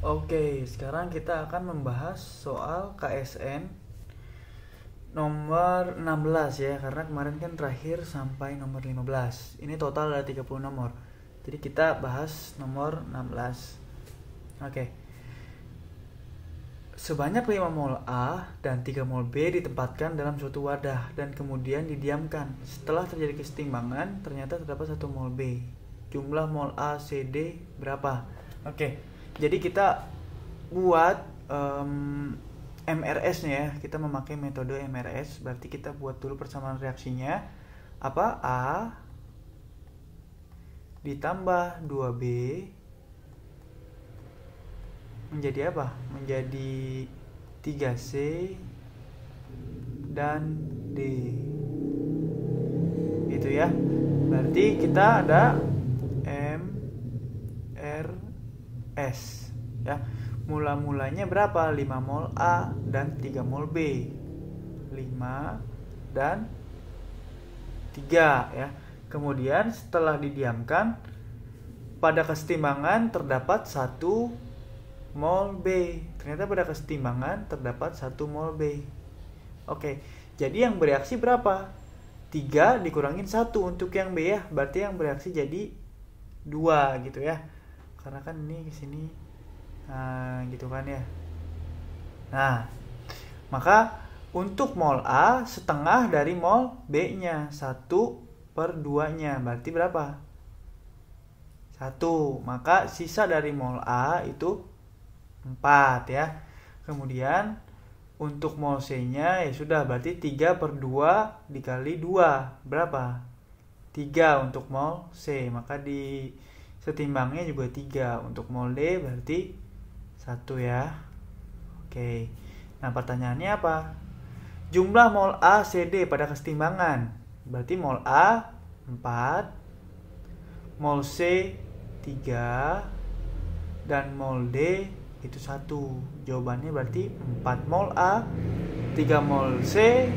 Oke, sekarang kita akan membahas soal KSN nomor 16 ya, karena kemarin kan terakhir sampai nomor 15. Ini total ada 30 nomor. Jadi kita bahas nomor 16. Oke. Sebanyak 5 mol A dan 3 mol B ditempatkan dalam suatu wadah dan kemudian didiamkan. Setelah terjadi kesetimbangan, ternyata terdapat 1 mol B. Jumlah mol A, C, D berapa? Oke. Jadi kita buat MRS-nya ya. Kita memakai metode MRS. Berarti kita buat dulu persamaan reaksinya. Apa? A ditambah 2B menjadi apa? Menjadi 3C dan D. Gitu ya. Berarti kita ada MRS ya. Mula-mulanya berapa? 5 mol A dan 3 mol B. 5 dan 3 ya. Kemudian setelah didiamkan, pada kesetimbangan terdapat 1 mol B. Ternyata pada kesetimbangan terdapat 1 mol B. Oke, jadi yang bereaksi berapa? 3 dikurangin 1 untuk yang B ya. Berarti yang bereaksi jadi 2 gitu ya. Karena kan ini kesini, nah gitu kan ya. Nah, maka untuk mol A setengah dari mol B nya, 1/2 nya. Berarti berapa? 1. Maka sisa dari mol A itu 4 ya. Kemudian untuk mol C nya ya sudah, berarti 3/2 dikali 2 berapa? 3 untuk mol C. Maka di setimbangnya juga 3. Untuk mol D berarti 1 ya. Oke. Nah pertanyaannya apa? Jumlah mol A, C, D pada kesetimbangan. Berarti mol A 4, mol C 3, dan mol D itu 1. Jawabannya berarti 4 mol A, 3 mol C,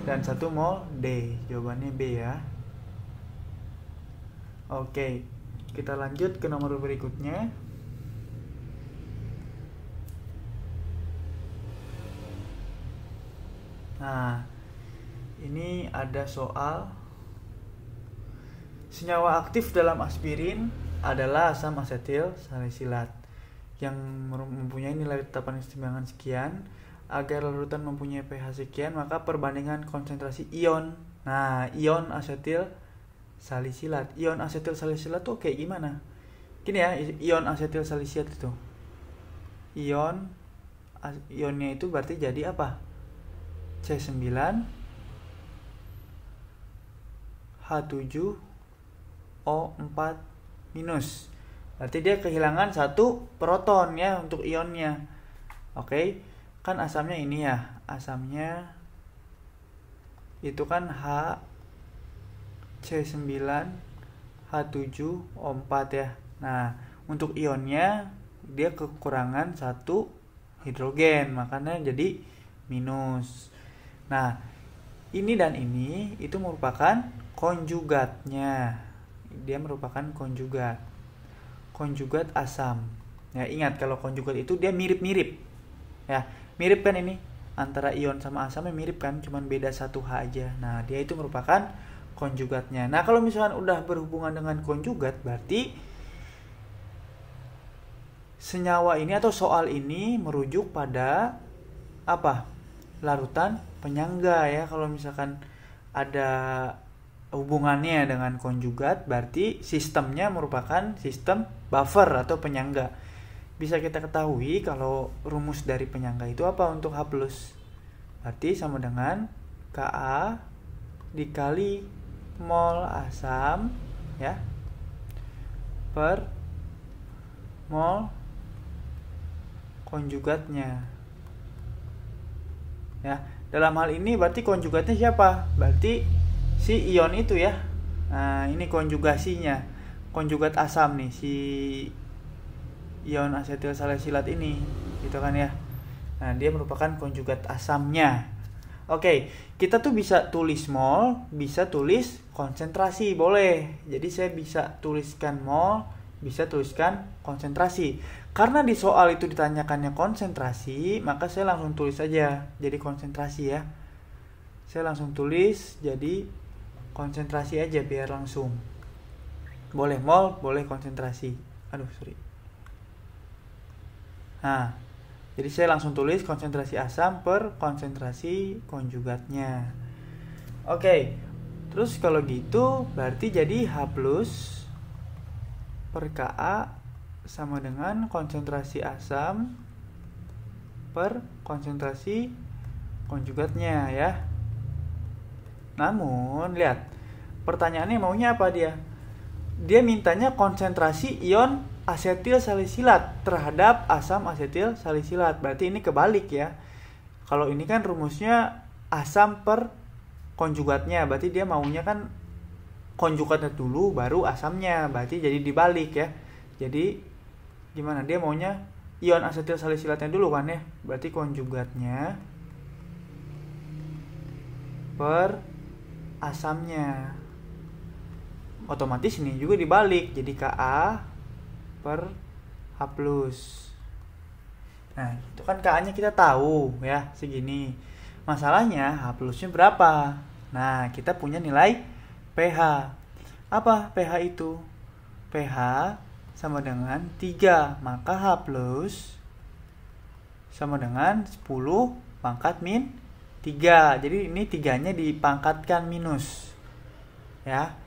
dan 1 mol D. Jawabannya B ya. Oke, kita lanjut ke nomor berikutnya. Nah, ini ada soal senyawa aktif dalam aspirin adalah asam asetil salisilat yang mempunyai nilai tetapan kesetimbangan sekian. Agar larutan mempunyai pH sekian, maka perbandingan konsentrasi ion. Nah, ion asetil salisilat. Ion asetil salisilat tuh kayak gimana? Gini ya, ion asetil salisilat itu. Ionnya itu berarti jadi apa? C9 H7O4 minus. Berarti dia kehilangan 1 proton ya untuk ionnya. Oke, kan asamnya ini ya. Asamnya itu kan C9 H7O4 ya. Nah, untuk ionnya dia kekurangan 1 hidrogen, makanya jadi minus. Nah, ini dan ini itu merupakan konjugatnya. Dia merupakan konjugat asam. Ya, ingat kalau konjugat itu dia mirip-mirip. Ya, mirip kan ini? Antara ion sama asamnya mirip kan, cuman beda 1 H aja. Nah, dia itu merupakan konjugatnya. Nah, kalau misalkan udah berhubungan dengan konjugat, berarti senyawa ini atau soal ini merujuk pada apa? Larutan penyangga ya. Kalau misalkan ada hubungannya dengan konjugat, berarti sistemnya merupakan sistem buffer atau penyangga. Bisa kita ketahui kalau rumus dari penyangga itu apa untuk H+. Berarti sama dengan Ka dikali mol asam ya per mol konjugatnya. Ya, dalam hal ini berarti konjugatnya siapa? Berarti si ion itu ya. Nah, ini konjugasinya. Konjugat asam nih, si ion asetil salisilat ini. Gitu kan ya. Nah, dia merupakan konjugat asamnya. Oke, kita tuh bisa tulis mol, bisa tulis konsentrasi, boleh. Jadi saya bisa tuliskan mol, bisa tuliskan konsentrasi. Karena di soal itu ditanyakannya konsentrasi, maka saya langsung tulis aja jadi konsentrasi ya. Saya langsung tulis jadi konsentrasi aja biar langsung. Boleh mol, boleh konsentrasi. Nah, jadi saya langsung tulis konsentrasi asam per konsentrasi konjugatnya. Oke, terus kalau gitu berarti jadi H plus per Ka sama dengan konsentrasi asam per konsentrasi konjugatnya ya. Namun lihat, pertanyaannya maunya apa dia? Dia mintanya konsentrasi ion asetil salisilat terhadap asam asetil salisilat. Berarti ini kebalik ya. Kalau ini kan rumusnya asam per konjugatnya, berarti dia maunya kan konjugatnya dulu baru asamnya. Berarti jadi dibalik ya. Jadi gimana? Dia maunya ion asetil salisilatnya dulu kan ya. Berarti konjugatnya per asamnya. Otomatis ini juga dibalik jadi Ka per H plus. Nah, itu kan Ka-nya kita tahu ya, segini. Masalahnya H plusnya berapa? Nah, kita punya nilai pH. Apa pH itu? pH sama dengan 3, maka H plus sama dengan 10 pangkat min 3. Jadi ini 3-nya dipangkatkan minus. Ya.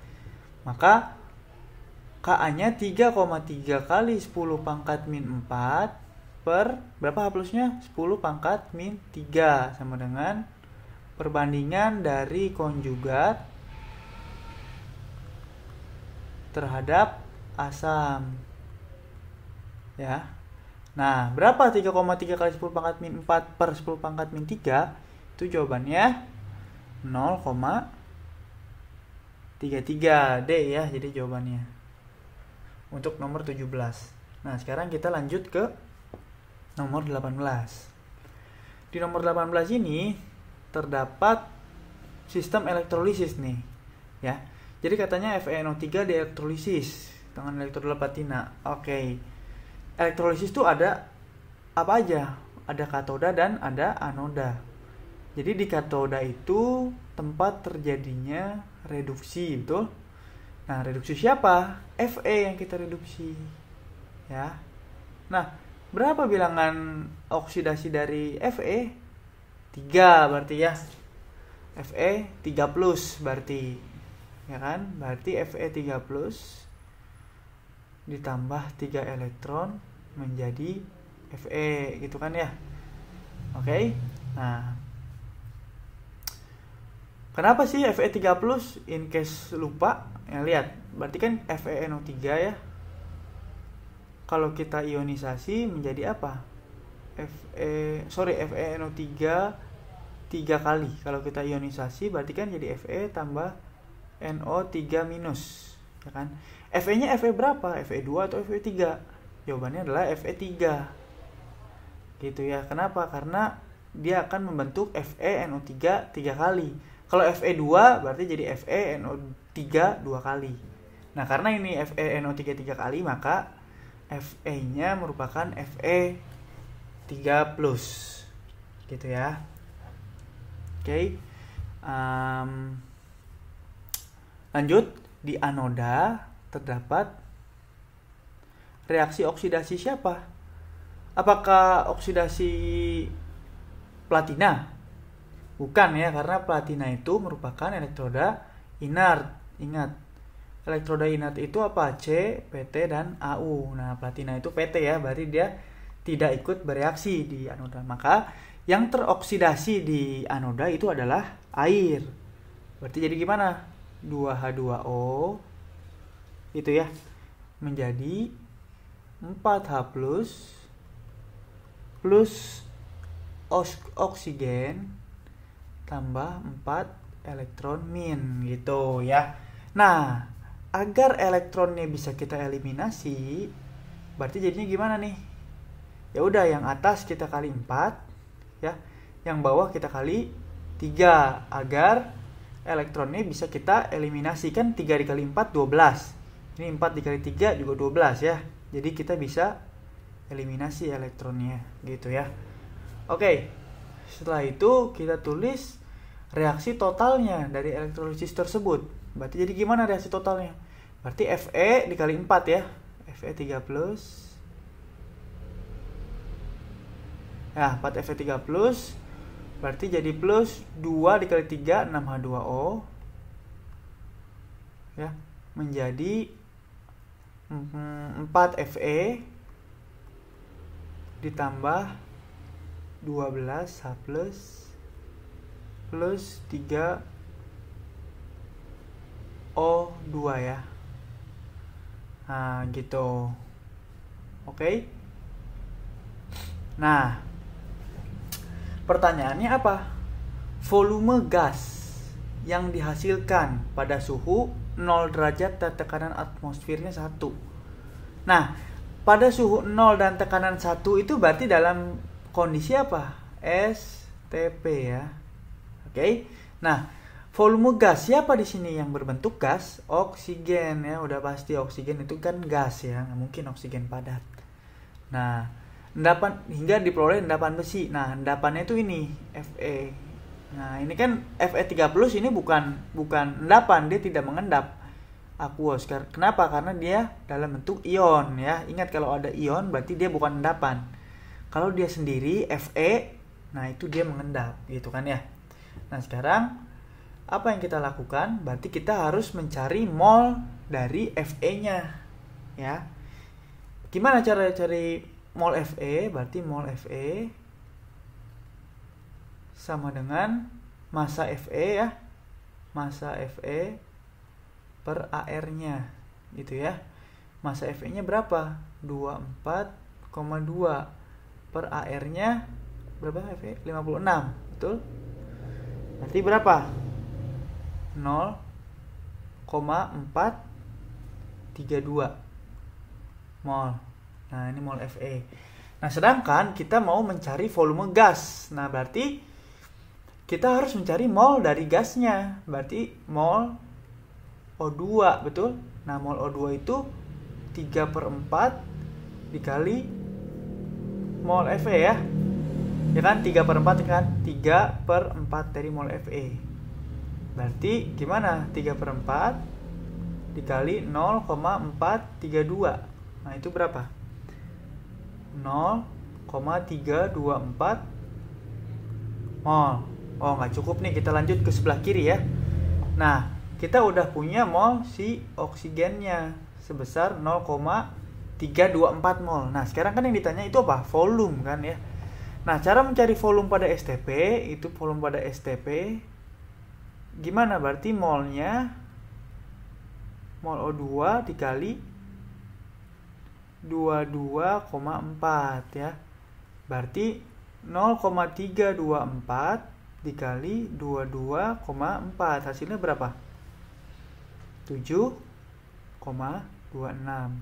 Maka Ka-nya 3,3 kali 10 pangkat min 4 per berapa H plusnya? 10 pangkat min 3 sama dengan perbandingan dari konjugat terhadap asam. Ya. Nah, berapa 3,3 kali 10 pangkat min 4 per 10 pangkat min 3? Itu jawabannya 0,33 D ya, jadi jawabannya untuk nomor 17. Nah, sekarang kita lanjut ke nomor 18. Di nomor 18 ini terdapat sistem elektrolisis nih, ya. Jadi katanya FeNO3 dielektrolisis dengan elektroda platina. Oke. Elektrolisis itu ada apa aja? Ada katoda dan ada anoda. Jadi di katoda itu tempat terjadinya reduksi, betul? Nah, reduksi siapa? Fe yang kita reduksi. Ya. Nah, berapa bilangan oksidasi dari Fe? 3 berarti ya. Fe 3 plus berarti. Ya kan? Berarti Fe 3 plus ditambah 3 elektron menjadi Fe gitu kan ya. Oke. Nah, kenapa sih Fe 3 plus? In case lupa, ya lihat. Berarti kan FeNO3 ya. Kalau kita ionisasi menjadi apa? FeNO3 3 kali. Kalau kita ionisasi berarti kan jadi Fe tambah NO3 minus, ya kan? Fe-nya Fe berapa? Fe2 atau Fe3? Jawabannya adalah Fe3. Gitu ya. Kenapa? Karena dia akan membentuk FeNO3 3 kali. Kalau Fe2 berarti jadi FeNO3 2 kali. Nah, karena ini FeNO3 3 kali, maka Fe-nya merupakan Fe3 plus. Gitu ya. Oke. Lanjut, di anoda terdapat reaksi oksidasi siapa? Apakah oksidasi platina? Bukan ya, karena platina itu merupakan elektroda inert. Ingat, elektroda inert itu apa? C, PT, dan AU. Nah, platina itu PT ya, berarti dia tidak ikut bereaksi di anoda. Maka yang teroksidasi di anoda itu adalah air. Berarti jadi gimana? 2H2O itu ya menjadi 4H plus oksigen tambah 4 elektron min gitu ya. Nah, agar elektronnya bisa kita eliminasi, berarti jadinya gimana nih? Ya udah, yang atas kita kali 4 ya, yang bawah kita kali 3 agar elektronnya bisa kita eliminasi. Kan 3 dikali 4 12. Ini 4 dikali 3 juga 12 ya. Jadi kita bisa eliminasi elektronnya gitu ya. Oke. Setelah itu kita tulis reaksi totalnya dari elektrolisis tersebut. Berarti jadi gimana reaksi totalnya? Berarti Fe dikali 4 ya. Fe 3 plus. Nah, 4 Fe 3 plus. Berarti jadi plus 2 dikali 3 6H2O. Ya, menjadi 4 Fe ditambah 12 H plus 3 O2 ya. Nah, gitu. Oke. Nah, pertanyaannya apa? Volume gas yang dihasilkan pada suhu 0 derajat dan tekanan atmosfernya 1. Nah, pada suhu 0 dan tekanan 1 itu berarti dalam kondisi apa? STP ya. Oke. Nah, volume gas siapa di sini yang berbentuk gas? Oksigen ya, udah pasti oksigen itu kan gas ya, nggak mungkin oksigen padat. Nah, endapan hingga diperoleh endapan besi. Nah, endapannya itu ini Fe. Nah, ini kan Fe3+ ini bukan endapan, dia tidak mengendap. Aqueous. Kenapa? Karena dia dalam bentuk ion ya. Ingat kalau ada ion berarti dia bukan endapan. Kalau dia sendiri Fe, nah itu dia mengendap gitu kan ya. Nah, sekarang apa yang kita lakukan? Berarti kita harus mencari mol dari Fe-nya ya. Gimana cara cari mol Fe? Berarti mol Fe sama dengan massa Fe ya. Massa Fe per AR-nya gitu ya. Massa Fe-nya berapa? 24,2 per AR-nya berapa Fe? 56, betul? Berarti berapa? 0,432 mol. Nah, ini mol Fe. Nah, sedangkan kita mau mencari volume gas. Nah, berarti kita harus mencari mol dari gasnya. Berarti mol O2, betul? Nah, mol O2 itu 3/4 dikali mol Fe ya. Ya kan, 3/4 kan? 3/4 dari mol Fe. Berarti gimana? 3/4 dikali 0,432. Nah, itu berapa? 0,324 mol. Oh, nggak cukup nih, kita lanjut ke sebelah kiri ya. Nah, kita udah punya mol si oksigennya sebesar 0,324 mol. Nah, sekarang kan yang ditanya itu apa? Volume kan ya. Nah, cara mencari volume pada STP, itu volume pada STP gimana? Berarti molnya mol O2 dikali 22,4 ya. Berarti 0,324 dikali 22,4 hasilnya berapa? 7,26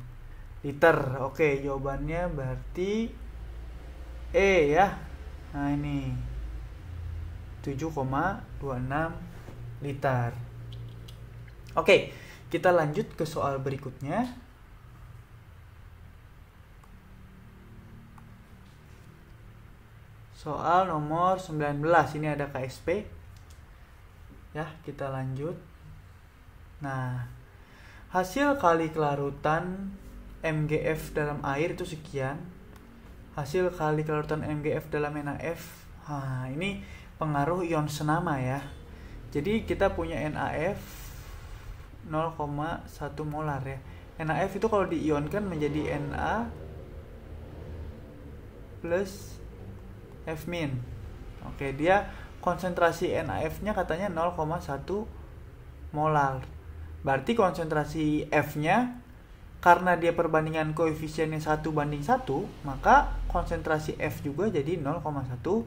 liter. Oke, jawabannya berarti E ya. Nah, ini 7,26 liter. Oke, kita lanjut ke soal berikutnya. Soal nomor 19, ini ada KSP. Ya, kita lanjut. Nah, hasil kali kelarutan MgF dalam air itu sekian. Hasil kali kelarutan MgF dalam NaF. Nah, ini pengaruh ion senama ya. Jadi kita punya NaF 0,1 molar ya. NaF itu kalau diionkan menjadi Na plus F-. Oke, dia konsentrasi NaF-nya katanya 0,1 molar. Berarti konsentrasi F-nya karena dia perbandingan koefisiennya 1:1, maka konsentrasi F juga jadi 0,1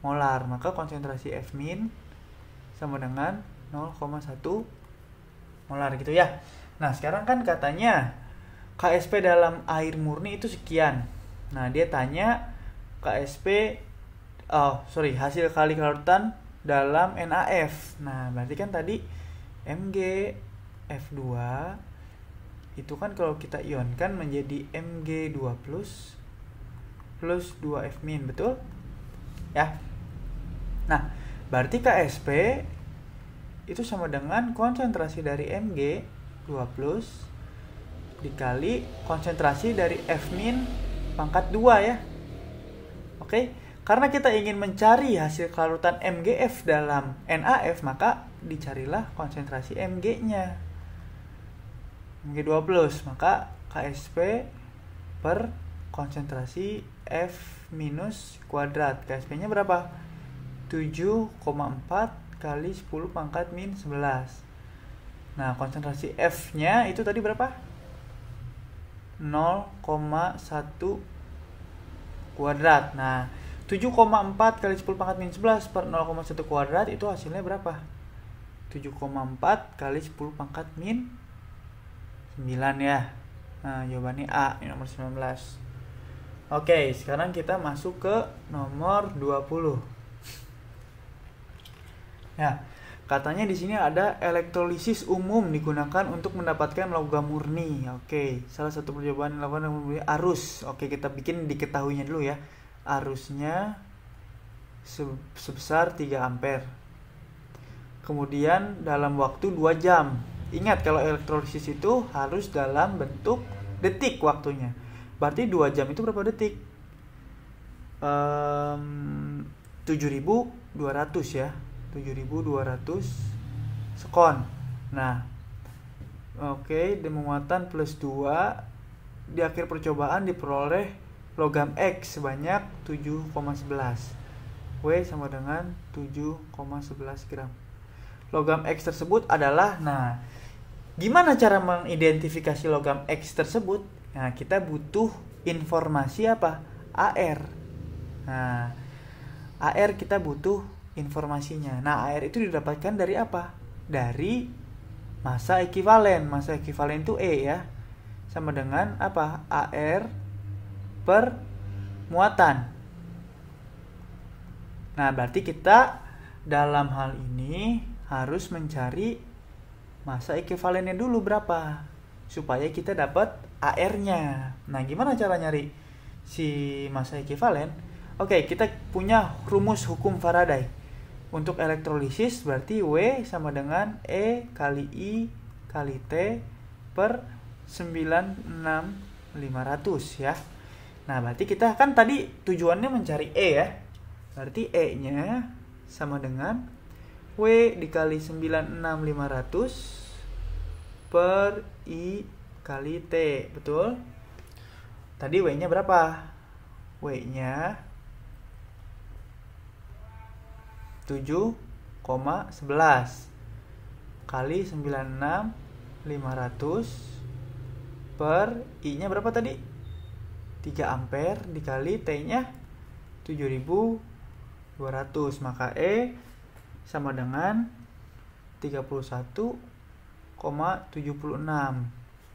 molar. Maka konsentrasi F- sama dengan 0,1 molar gitu ya. Nah, sekarang kan katanya KSP dalam air murni itu sekian. Nah, dia tanya hasil kali kelarutan dalam NaF. Nah, berarti kan tadi Mg F2 itu kan kalau kita ionkan menjadi Mg2 plus 2F min, betul? Ya. Nah, berarti Ksp itu sama dengan konsentrasi dari Mg2 plus dikali konsentrasi dari F min pangkat 2 ya. Oke, karena kita ingin mencari hasil kelarutan MgF dalam NaF, maka dicarilah konsentrasi Mg-nya. Mg2 plus, maka Ksp per konsentrasi F minus kuadrat. Ksp-nya berapa? 7,4 kali 10 pangkat min 11. Nah, konsentrasi F-nya itu tadi berapa? 0,1 kuadrat. Nah, 7,4 kali 10 pangkat min 11 per 0,1 kuadrat itu hasilnya berapa? 7,4 kali 10 pangkat min 9 ya. Nah, jawabannya A, nomor 19. Oke, sekarang kita masuk ke nomor 20. Ya, katanya di sini ada elektrolisis umum digunakan untuk mendapatkan logam murni. Oke, salah satu percobaan yang dilakukan dengan arus. Oke, kita bikin diketahuinya dulu ya. Arusnya sebesar 3 ampere. Kemudian dalam waktu 2 jam. Ingat kalau elektrolisis itu harus dalam bentuk detik waktunya. Berarti 2 jam itu berapa detik? 7.200 ya. 7.200 sekon. Nah, oke, muatan plus 2 di akhir percobaan diperoleh logam X sebanyak 7,11. W sama dengan 7,11 gram. Logam X tersebut adalah, nah, gimana cara mengidentifikasi logam X tersebut? Nah, kita butuh informasi apa? AR. Nah, AR kita butuh informasinya. Nah, AR itu didapatkan dari apa? Dari massa ekivalen. Massa ekivalen itu E ya. Sama dengan apa? AR per muatan. Nah, berarti kita dalam hal ini harus mencari massa ekivalennya dulu berapa supaya kita dapat AR-nya. Nah, gimana cara nyari si massa ekivalen? Oke, kita punya rumus hukum Faraday. Untuk elektrolisis berarti W sama dengan E kali I kali T per 96.500 ya. Nah, berarti kita kan tadi tujuannya mencari E ya. Berarti E-nya sama dengan W dikali 96.500 per I kali T. Betul? Tadi W-nya berapa? W-nya 7,11 kali 96.500 per I-nya berapa tadi? 3 ampere dikali T-nya 7.200, maka E sama dengan 31,76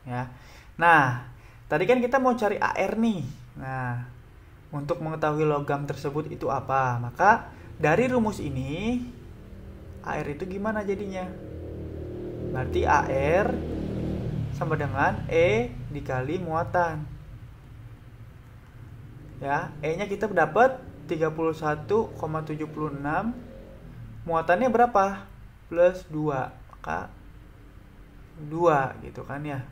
ya. Nah, tadi kan kita mau cari AR nih. Nah, untuk mengetahui logam tersebut itu apa? Maka dari rumus ini AR itu gimana jadinya? Berarti AR sama dengan E dikali muatan. Ya, E-nya kita dapat 31,76. Muatannya berapa? Plus 2. Maka 2 gitu kan ya.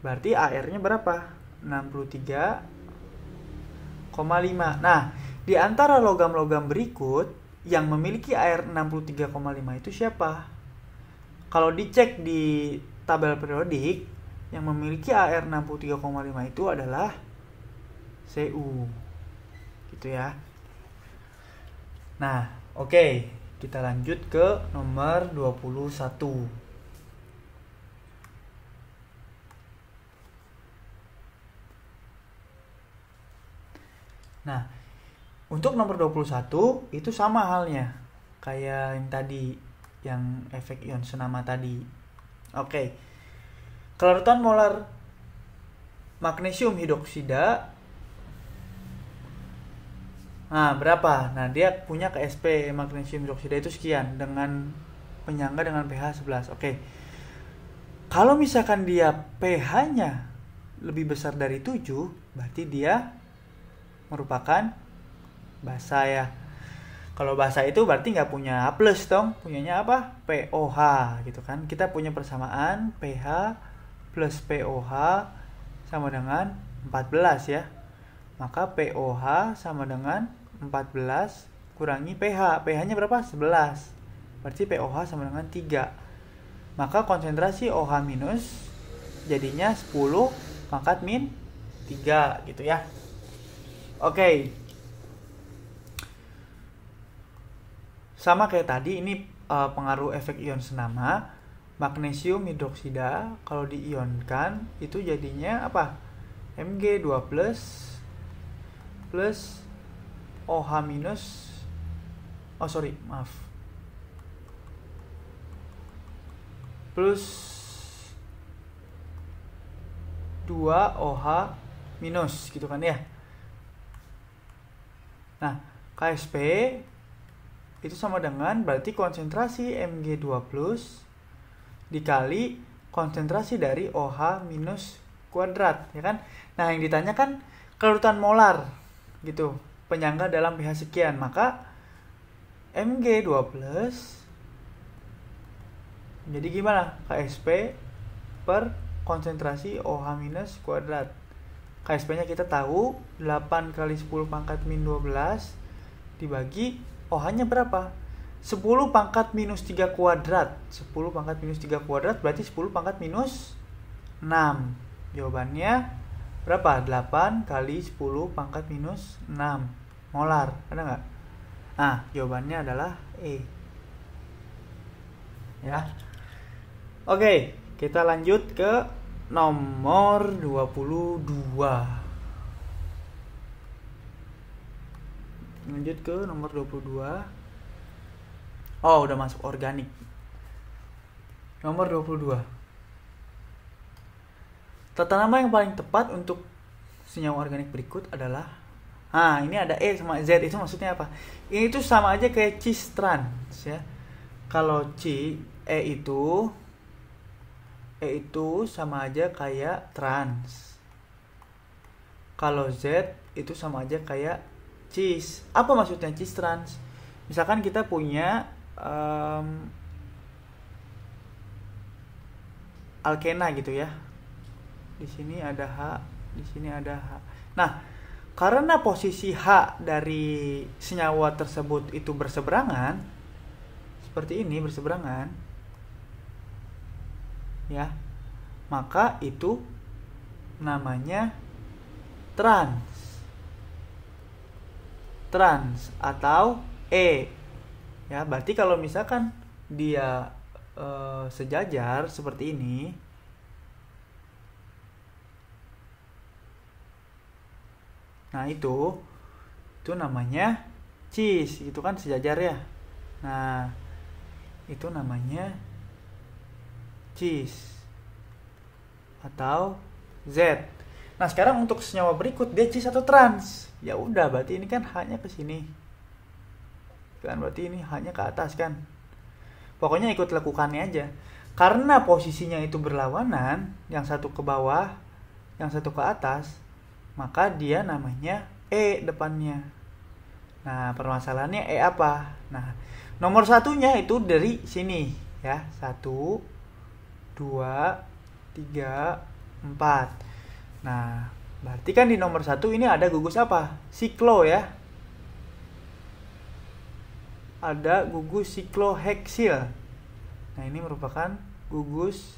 Berarti AR-nya berapa? 63,5. Nah, di antara logam-logam berikut yang memiliki AR 63,5 itu siapa? Kalau dicek di tabel periodik, yang memiliki AR 63,5 itu adalah Cu. Gitu ya. Nah, oke, kita lanjut ke nomor 21. Nah, untuk nomor 21 itu sama halnya kayak yang tadi, yang efek ion senama tadi. Oke. Kelarutan molar magnesium hidroksida. Nah, berapa? Nah, dia punya Ksp magnesium hidroksida itu sekian dengan penyangga dengan pH 11. Oke. Kalau misalkan dia pH-nya lebih besar dari 7, berarti dia merupakan basa ya. Kalau basa itu berarti nggak punya A+ dong, punyanya apa? POH gitu kan. Kita punya persamaan pH plus POH sama dengan 14 ya. Maka POH sama dengan 14 kurangi pH. pH-nya berapa? 11. Berarti POH sama dengan 3. Maka konsentrasi OH minus jadinya 10 pangkat min 3 gitu ya. Oke. Sama kayak tadi, ini pengaruh efek ion senama. Magnesium hidroksida kalau diionkan itu jadinya apa? Mg2+ plus OH minus. Plus 2OH minus gitu kan ya. Nah, KSP itu sama dengan berarti konsentrasi Mg2+ dikali konsentrasi dari OH minus kuadrat ya kan. Nah, yang ditanyakan kelarutan molar gitu, penyangga dalam pH sekian. Maka Mg2+ jadi gimana? KSP per konsentrasi OH minus kuadrat. KSP-nya kita tahu 8 kali 10 pangkat min 12 dibagi OH-nya berapa? 10 pangkat minus 3 kuadrat. 10 pangkat minus 3 kuadrat berarti 10 pangkat minus 6. Jawabannya berapa? 8 kali 10 pangkat minus 6 molar. Ada nggak? Nah, jawabannya adalah E. Ya. Oke, kita lanjut ke nomor 22. Lanjut ke nomor 22. Oh, udah masuk organik. Nomor 22. Tata nama yang paling tepat untuk senyawa organik berikut adalah, ini ada E sama Z, itu maksudnya apa? Ini tuh sama aja kayak cis trans ya. Kalau E itu sama aja kayak trans. Kalau Z itu sama aja kayak cis. Apa maksudnya cis trans? Misalkan kita punya alkena gitu ya. Di sini ada H, di sini ada H. Nah, karena posisi H dari senyawa tersebut itu berseberangan, seperti ini berseberangan ya, maka itu namanya trans atau E ya. Berarti kalau misalkan dia sejajar seperti ini, nah itu namanya cis, itu kan sejajar ya. Nah, itu namanya cis atau Z. Nah, sekarang untuk senyawa berikut dia cis atau trans. Ya udah, berarti ini kan H-nya ke sini. Kan berarti ini H-nya ke atas kan. Pokoknya ikut lekukannya aja. Karena posisinya itu berlawanan, yang satu ke bawah, yang satu ke atas, maka dia namanya E depannya. Nah, permasalahannya E apa? Nah, nomor satunya itu dari sini ya. 1 2, 3, 4. Nah, berarti kan di nomor 1 ini ada gugus apa? Siklo ya. Ada gugus sikloheksil. Nah, ini merupakan gugus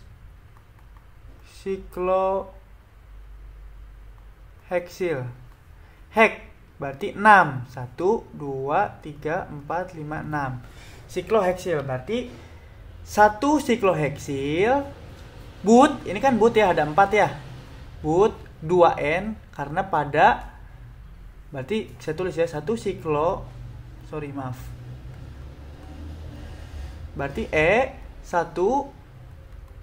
sikloheksil. Hek berarti 6. 1, 2, 3, 4, 5, 6. Sikloheksil berarti 1 sikloheksil but, ini kan but ya, ada 4 ya. But 2N karena pada, berarti saya tulis ya 1 berarti E 1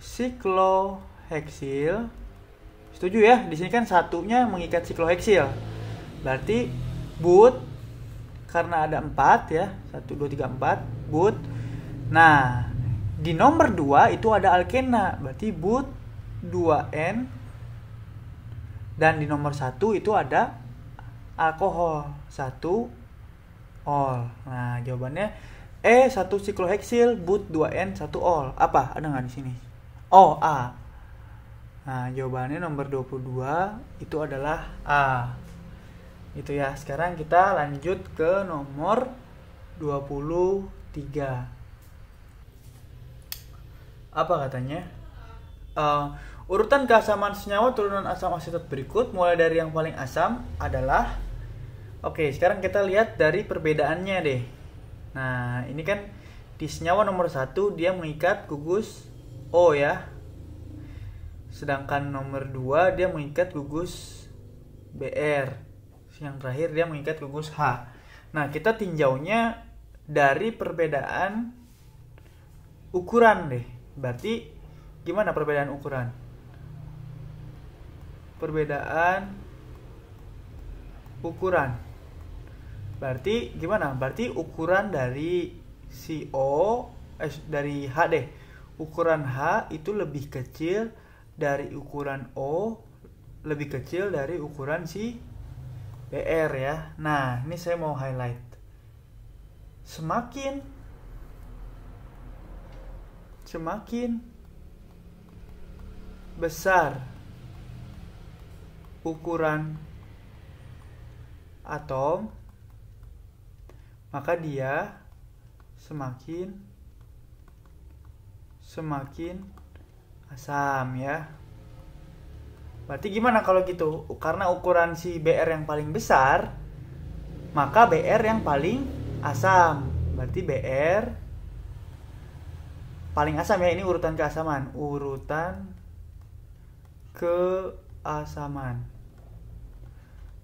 sikloheksil. Setuju ya? Di sini kan satunya mengikat sikloheksil. Berarti but karena ada 4 ya. 1 2 3 4 but. Nah, Di nomor 2 itu ada alkena, berarti but 2N. Dan di nomor 1 itu ada alkohol 1 ol. Nah, jawabannya 1 sikloheksil but 2N 1 ol. Apa? Ada nggak di sini? Oh, A. Nah, jawabannya nomor 22 itu adalah A. Itu ya. Sekarang kita lanjut ke nomor 23. Apa katanya? Urutan keasaman senyawa turunan asam asetat berikut mulai dari yang paling asam adalah. Oke, sekarang kita lihat dari perbedaannya deh. Nah, ini kan di senyawa nomor 1 dia mengikat gugus O ya. Sedangkan nomor 2 dia mengikat gugus Br. Yang terakhir dia mengikat gugus H. Nah, kita tinjaunya dari perbedaan ukuran deh. Berarti gimana perbedaan ukuran? Perbedaan ukuran. Berarti gimana? Berarti ukuran dari si O dari H deh. Ukuran H itu lebih kecil dari ukuran O, lebih kecil dari ukuran si BR ya. Nah, ini saya mau highlight. Semakin besar ukuran atom, maka dia semakin asam ya. Berarti gimana kalau gitu? Karena ukuran si BR yang paling besar, maka BR yang paling asam. Berarti BR paling asam ya. Ini urutan keasaman.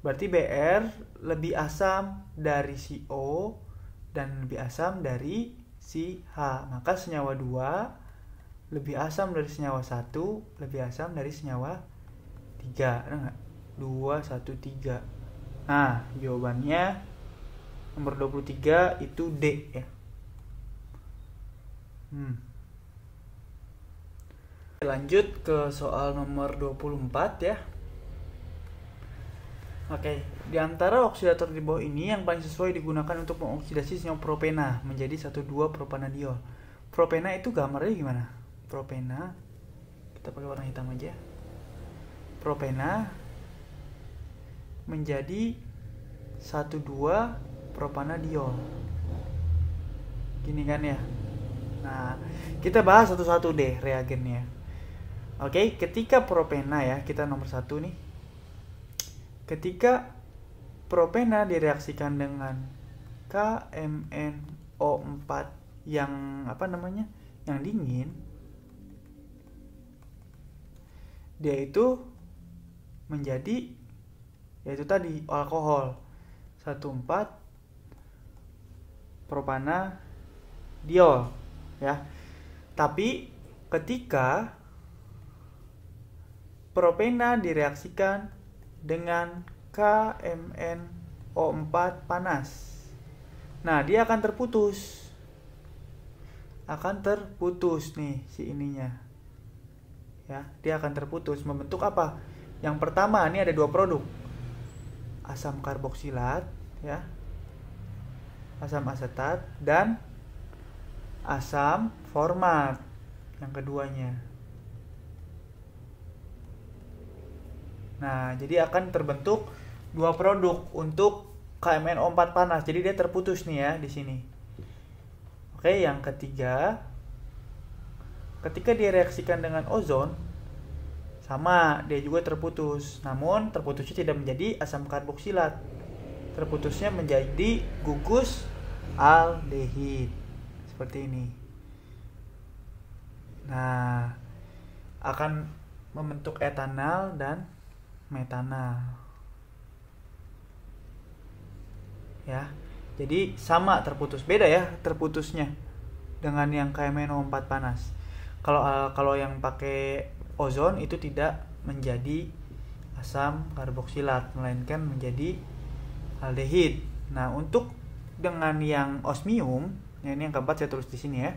Berarti BR lebih asam dari si O dan lebih asam dari si H. Maka senyawa 2 lebih asam dari senyawa 1, lebih asam dari senyawa 3. Ada nggak? 2, 1, 3. Nah, jawabannya nomor 23 itu D ya. Lanjut ke soal nomor 24 ya. Oke, di antara oksidator di bawah ini yang paling sesuai digunakan untuk mengoksidasi senyawa propena menjadi 1,2 propanadiol. Propena itu gambarnya gimana? Propena, kita pakai warna hitam aja. Propena menjadi 1,2 propanadiol. Gini kan ya. Nah, kita bahas satu-satu deh reagennya. Oke, ketika propena ya, kita nomor 1 nih. Ketika propena direaksikan dengan KMnO4 yang yang dingin, dia itu menjadi yaitu tadi alkohol 1,4 propanadiol ya. Tapi ketika propena direaksikan dengan KMnO4 panas, nah dia akan terputus nih si ininya ya. Dia akan terputus membentuk apa? Yang pertama, ini ada 2 produk, asam karboksilat ya, asam asetat, dan asam format yang keduanya. Nah, jadi akan terbentuk 2 produk untuk KMnO4 panas. Jadi dia terputus nih ya di sini. Oke, yang ketiga, ketika direaksikan dengan ozon, sama, dia juga terputus. Namun terputusnya tidak menjadi asam karboksilat. Terputusnya menjadi gugus aldehid. Seperti ini. Nah, akan membentuk etanal dan metanal. Ya. Jadi sama terputus. Beda ya terputusnya dengan yang KMnO4 panas. Kalau yang pakai ozon itu tidak menjadi asam karboksilat, melainkan menjadi aldehid. Nah, untuk dengan yang osmium, ini yang keempat saya tulis di sini ya.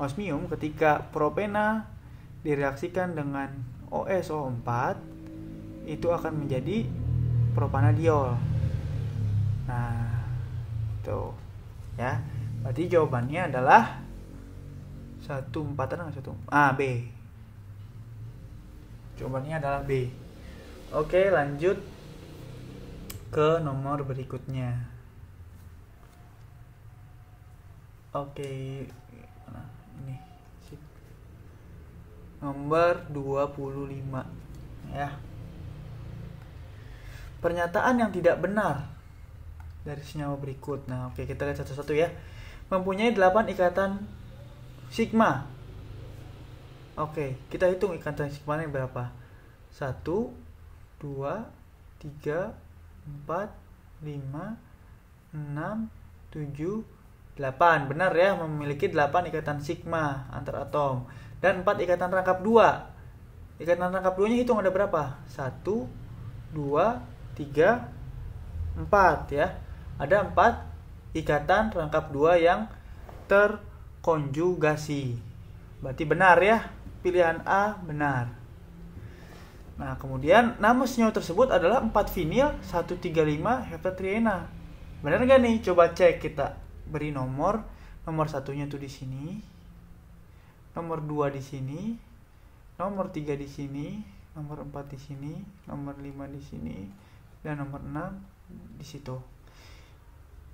osmium ketika propena direaksikan dengan OSO4 itu akan menjadi propanadiol. Nah, itu ya. Berarti jawabannya adalah 1,4 B. Jawabannya adalah B. Oke, lanjut ke nomor berikutnya. Oke, nah, ini nomor 25 ya. Pernyataan yang tidak benar dari senyawa berikut. Nah, oke, kita lihat satu-satu ya. Mempunyai 8 ikatan sigma. Oke, kita hitung ikatan sigmanya berapa. 1, 2, 3, 4, 5, 6, 7, 8. Benar ya, memiliki 8 ikatan sigma antar atom. Dan 4 ikatan rangkap 2. Ikatan rangkap 2 nya hitung ada berapa? 1, 2, 3, 4 ya. Ada 4 ikatan rangkap 2 yang terkonjugasi. Berarti benar ya. Pilihan A benar. Nah, kemudian nama senyawa tersebut adalah 4-vinil 1,35 heptatriena. Benar nggak nih? Coba cek, kita beri nomor. Nomor 1-nya tuh di sini. Nomor 2 di sini. Nomor 3 di sini. Nomor 4 di sini. Nomor 5 di sini. Dan nomor 6 di situ.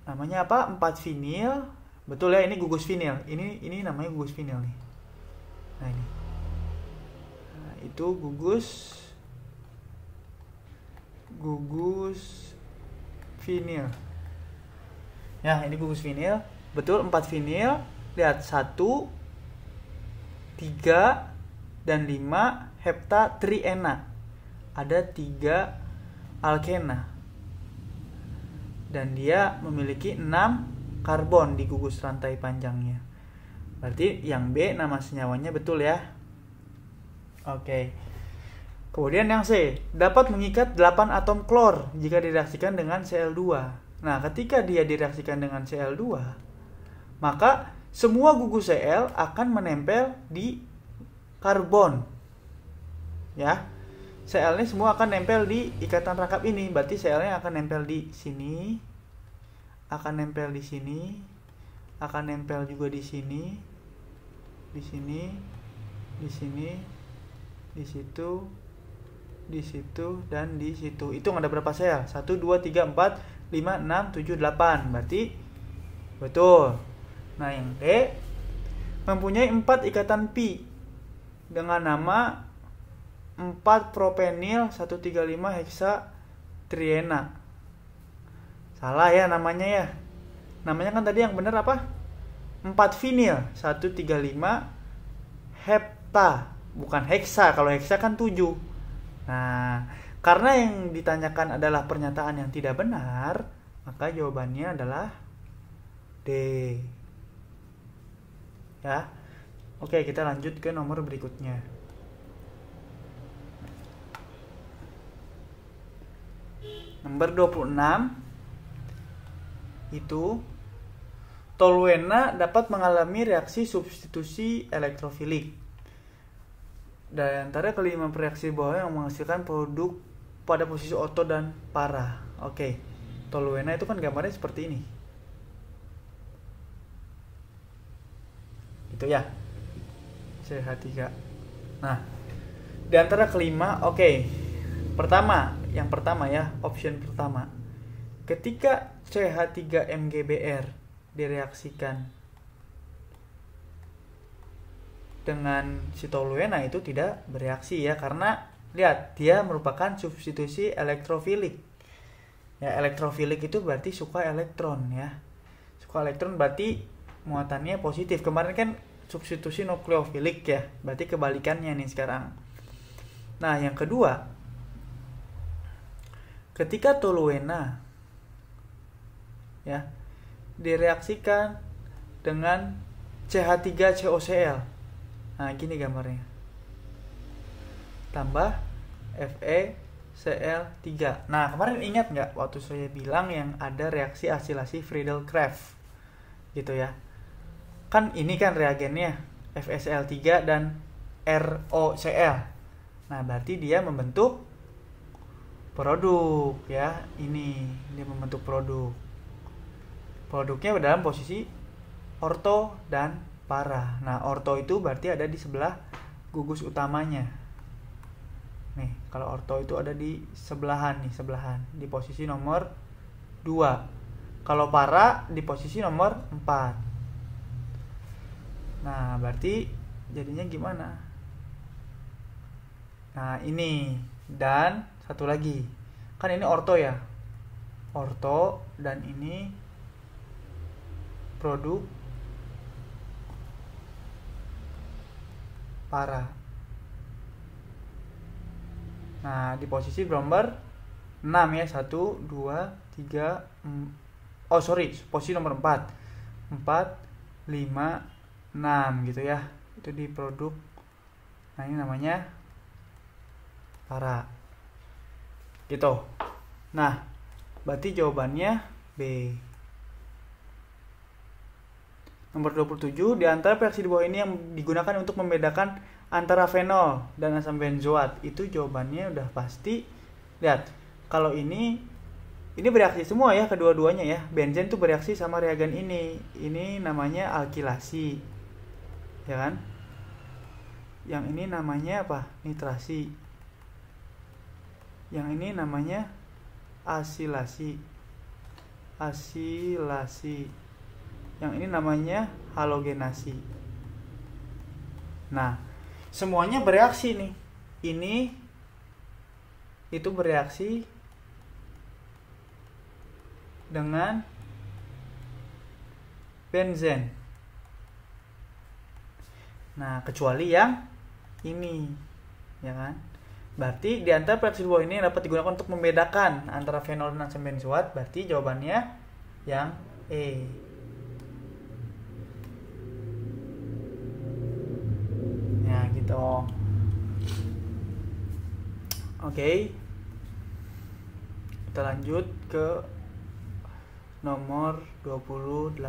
Namanya apa? 4-vinil. Betul ya, ini gugus vinil. Ini namanya gugus vinil nih. Nah, ini. Nah, itu gugus vinil. Ya, ini gugus vinil. Betul, 4 vinil. Lihat, 1, 3, dan 5 heptatriena. Ada 3 alkena. Dan dia memiliki 6 karbon di gugus rantai panjangnya. Berarti yang B nama senyawanya betul ya. Oke. Kemudian yang C, dapat mengikat 8 atom klor jika direaksikan dengan Cl2. Nah, ketika dia direaksikan dengan Cl2, maka semua gugus Cl akan menempel di karbon. Ya. Cl-nya semua akan nempel di ikatan rangkap ini. Berarti Cl-nya akan nempel di sini, akan nempel di sini, akan nempel juga di sini, di sini, di sini, di situ, di situ, dan di situ. Hitung ada berapa sel? 1, 2, 3, 4, 5, 6, 7, 8. Berarti betul. Nah, yang D mempunyai 4 ikatan pi dengan nama 4-propenil 1,35 heksatriena. Salah ya namanya ya. Namanya kan tadi yang benar apa? 4-vinil 1,35 hepta, bukan heksa. Kalau heksa kan 7. Nah, karena yang ditanyakan adalah pernyataan yang tidak benar, maka jawabannya adalah D. Ya. Oke, kita lanjut ke nomor berikutnya. Nomor 26 itu toluena dapat mengalami reaksi substitusi elektrofilik. Dan antara kelima reaksi bawah yang menghasilkan produk pada posisi oto dan para. Oke. Toluena itu kan gambarnya seperti ini. Itu ya. CH3. Nah, di antara kelima, oke. Yang pertama ya, option pertama. Ketika CH3MgBr direaksikan dengan si toluena itu tidak bereaksi ya, karena lihat dia merupakan substitusi elektrofilik. Ya, elektrofilik itu berarti suka elektron ya. Suka elektron berarti muatannya positif. Kemarin kan substitusi nukleofilik ya, berarti kebalikannya nih sekarang. Nah, yang kedua, ketika toluena ya direaksikan dengan CH3COCl. Nah, gini gambarnya. Tambah FeCl3. Nah, kemarin ingat nggak waktu saya bilang yang ada reaksi asilasi Friedel-Crafts gitu ya. Kan ini kan reagennya. FeCl3 dan ROCl. Nah, berarti dia membentuk produk ya. Ini dia membentuk produk. Produknya dalam posisi orto dan para. Nah, orto itu berarti ada di sebelah gugus utamanya. Nih, kalau orto itu ada di sebelahan di posisi nomor 2. Kalau para di posisi nomor 4. Nah, berarti jadinya gimana? Nah, ini dan satu lagi. Kan ini orto ya. Orto dan ini produk para. Nah, di posisi nomor 6 ya. 1, 2, 3 posisi nomor 4. 4, 5, 6 gitu ya. Itu di produk. Nah, ini namanya para. Gitu. Nah, berarti jawabannya B. Nomor 27, di antara reaksi di bawah ini yang digunakan untuk membedakan antara fenol dan asam benzoat, itu jawabannya udah pasti. Lihat, kalau ini bereaksi semua ya, kedua-duanya ya. Benzen tuh bereaksi sama reagen ini. Ini namanya alkilasi. Ya kan? Yang ini namanya apa? Nitrasi. Yang ini namanya asilasi. Yang ini namanya halogenasi. Nah, semuanya bereaksi nih. Ini itu bereaksi dengan benzen. Nah, kecuali yang ini, ya kan? Berarti di antara reaksi di bawah ini dapat digunakan untuk membedakan antara fenol dan asam benzoat. Berarti jawabannya yang E. Ya, gitu. Oke. Kita lanjut ke nomor 28.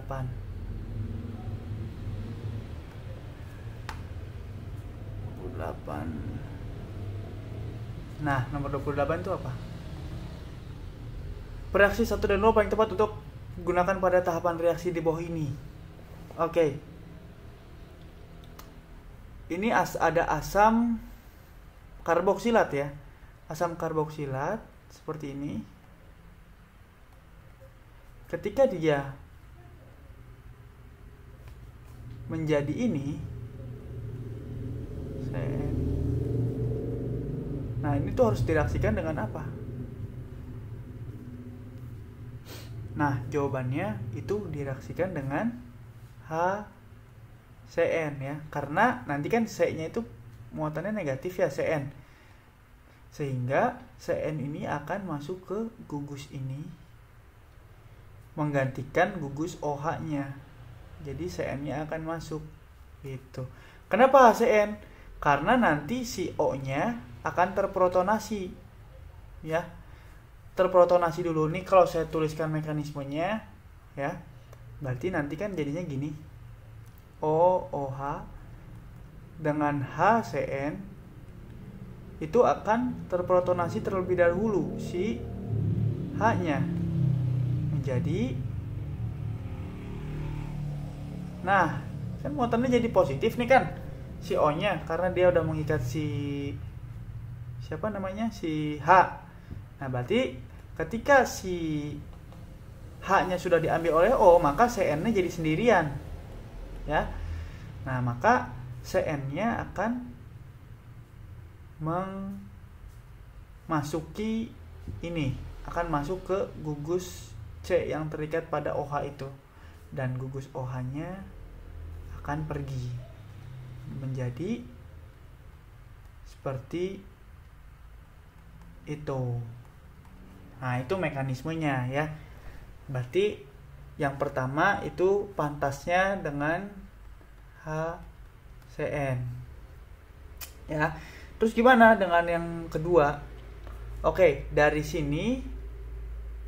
Nah, nomor 28 itu apa? Reaksi 1 dan 2 paling tepat untuk digunakan pada tahapan reaksi di bawah ini. Oke. Ini ada asam karboksilat ya. Asam karboksilat seperti ini. Ketika dia menjadi ini, nah ini tuh harus direaksikan dengan apa? Nah, jawabannya itu direaksikan dengan HCN ya. Karena nanti kan C-nya itu muatannya negatif ya, CN. Sehingga CN ini akan masuk ke gugus ini menggantikan gugus OH-nya. Jadi CN-nya akan masuk gitu. Kenapa HCN? Karena nanti si O-nya akan terprotonasi ya. Terprotonasi dulu nih, kalau saya tuliskan mekanismenya ya. Berarti nanti kan jadinya gini. OH dengan HCN itu akan terprotonasi terlebih dahulu si H-nya menjadi, nah kan muatannya jadi positif nih kan si O-nya, karena dia udah mengikat si si H. Nah, berarti ketika si H-nya sudah diambil oleh O, maka CN-nya jadi sendirian ya. Nah, maka CN-nya akan memasuki ini, akan masuk ke gugus C yang terikat pada OH itu, dan gugus OH-nya akan pergi menjadi seperti itu. Nah, itu mekanismenya ya. Berarti yang pertama itu pantasnya dengan HCN ya. Terus gimana dengan yang kedua? Oke, dari sini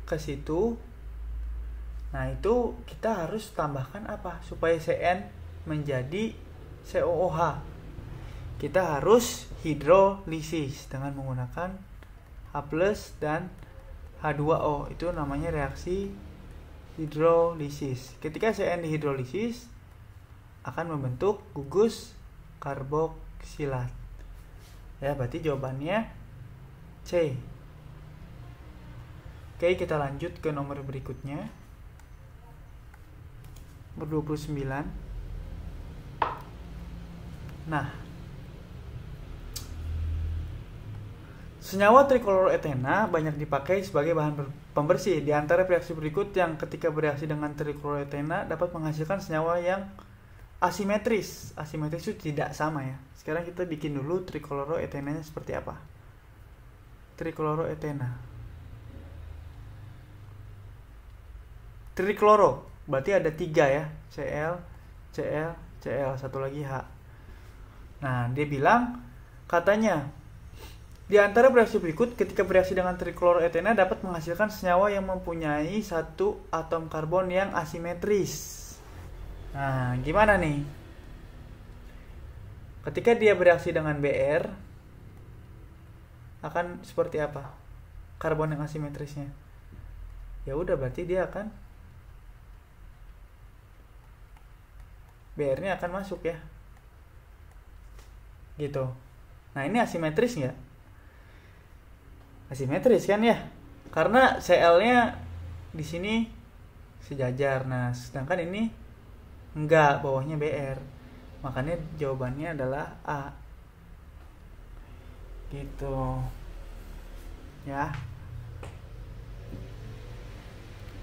ke situ. Nah, itu kita harus tambahkan apa supaya CN menjadi COOH. Kita harus hidrolisis dengan menggunakan H+ dan H2O. Itu namanya reaksi hidrolisis. Ketika CN dihidrolisis akan membentuk gugus karboksilat. Ya, berarti jawabannya C. Oke, kita lanjut ke nomor berikutnya. Nomor 29. Nah, senyawa trikloroetena banyak dipakai sebagai bahan pembersih. Di antara reaksi berikut yang ketika bereaksi dengan trikloroetena dapat menghasilkan senyawa yang asimetris. Asimetris itu tidak sama ya. Sekarang kita bikin dulu trikloroetenanya seperti apa. Trikloroetena. Trikloro berarti ada 3 ya. Cl, Cl, Cl, satu lagi H. Nah, dia bilang katanya di antara reaksi berikut ketika bereaksi dengan trikloroetena dapat menghasilkan senyawa yang mempunyai satu atom karbon yang asimetris. Nah, gimana nih? Ketika dia bereaksi dengan Br akan seperti apa karbon yang asimetrisnya? Ya udah, berarti dia akan Br-nya akan masuk ya. Gitu. Nah, ini asimetris nggak? Asimetris kan ya? Karena Cl-nya di sini sejajar. Nah, sedangkan ini enggak, bawahnya Br. Makanya jawabannya adalah A. Gitu. Ya.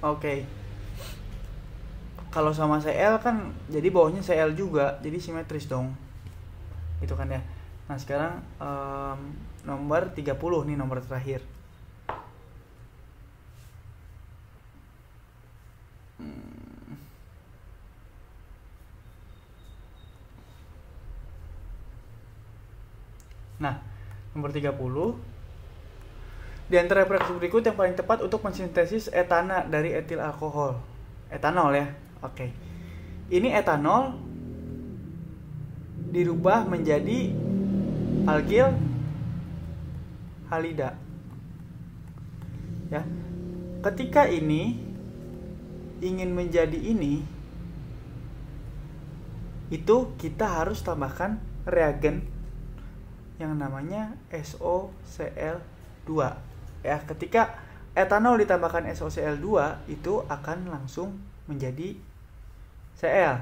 Oke. Kalau sama Cl kan jadi bawahnya Cl juga, jadi simetris dong. Itu kan ya. Nah, sekarang nomor 30 nih, nomor terakhir. Nah, nomor 30. Di antara reaksi berikut yang paling tepat untuk mensintesis etana dari etil alkohol. Etanol ya. Oke. Ini etanol dirubah menjadi alkil halida. Ya. Ketika ini ingin menjadi ini, itu kita harus tambahkan reagen yang namanya SOCl2. Ya, ketika etanol ditambahkan SOCl2 itu akan langsung menjadi Cl.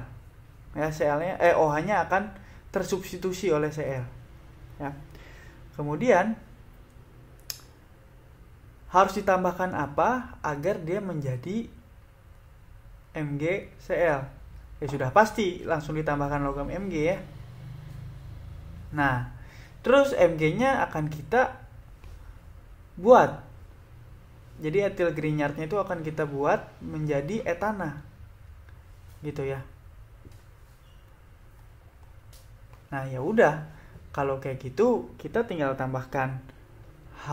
Ya, Cl-nya OH-nya akan tersubstitusi oleh Cl. Ya. Kemudian harus ditambahkan apa agar dia menjadi MgCl? Ya sudah pasti langsung ditambahkan logam Mg ya. Nah, terus Mg-nya akan kita buat. Jadi etil Grignard-nya itu akan kita buat menjadi etana. Gitu ya. Nah, ya udah. Kalau kayak gitu, kita tinggal tambahkan H+.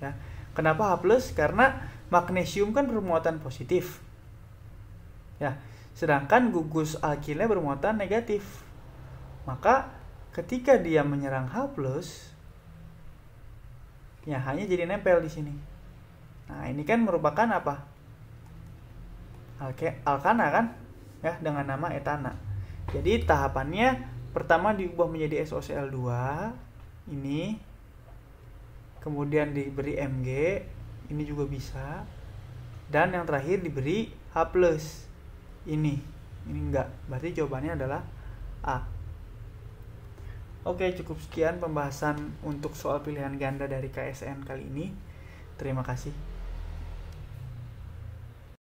Ya. Kenapa H+? Karena magnesium kan bermuatan positif. Ya, sedangkan gugus alkilnya bermuatan negatif. Maka ketika dia menyerang H+, ya H-nya jadi nempel di sini. Nah, ini kan merupakan apa? Alkana kan? Ya, dengan nama etana. Jadi tahapannya pertama diubah menjadi SOCl2 ini. Kemudian diberi Mg, ini juga bisa. Dan yang terakhir diberi H+. Ini enggak. Berarti jawabannya adalah A. Oke, cukup sekian pembahasan untuk soal pilihan ganda dari KSN kali ini. Terima kasih.